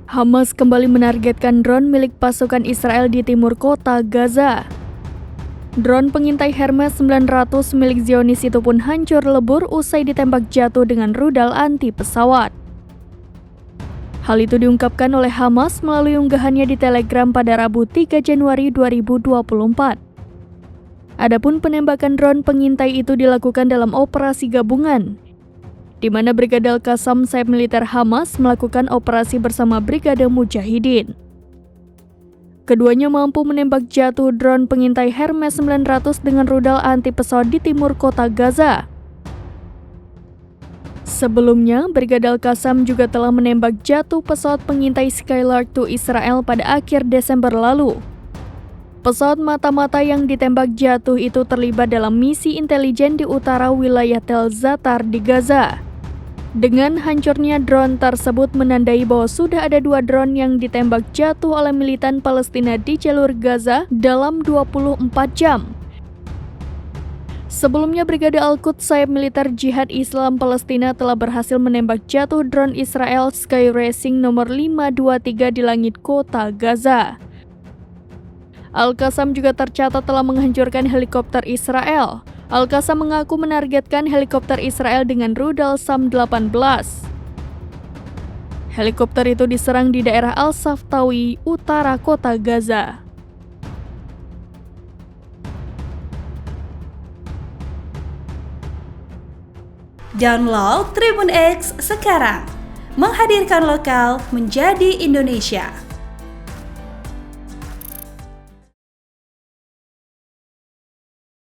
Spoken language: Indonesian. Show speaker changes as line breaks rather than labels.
Hamas kembali menargetkan drone milik pasukan Israel di timur kota Gaza. Drone pengintai Hermes 900 milik Zionis itu pun hancur lebur usai ditembak jatuh dengan rudal anti pesawat. Hal itu diungkapkan oleh Hamas melalui unggahannya di Telegram pada Rabu 3 Januari 2024. Adapun penembakan drone pengintai itu dilakukan dalam operasi gabungan, di mana Brigade Al-Qassam sayap militer Hamas melakukan operasi bersama Brigade Mujahidin. Keduanya mampu menembak jatuh drone pengintai Hermes 900 dengan rudal anti pesawat di timur kota Gaza. Sebelumnya, Brigade Al-Qassam juga telah menembak jatuh pesawat pengintai Skylark II Israel pada akhir Desember lalu. Pesawat mata-mata yang ditembak jatuh itu terlibat dalam misi intelijen di utara wilayah Tel Zatar di Gaza. Dengan hancurnya drone tersebut menandai bahwa sudah ada 2 drone yang ditembak jatuh oleh militan Palestina di jalur Gaza dalam 24 jam. Sebelumnya, Brigade Al-Quds sayap militer Jihad Islam Palestina telah berhasil menembak jatuh drone Israel Sky Racing nomor 523 di langit kota Gaza. Al-Qassam juga tercatat telah menghancurkan helikopter Israel. Al-Qassam mengaku menargetkan helikopter Israel dengan rudal SAM-18. Helikopter itu diserang di daerah Al-Saftawi, utara kota Gaza.
Download Tribun X sekarang, menghadirkan lokal menjadi Indonesia.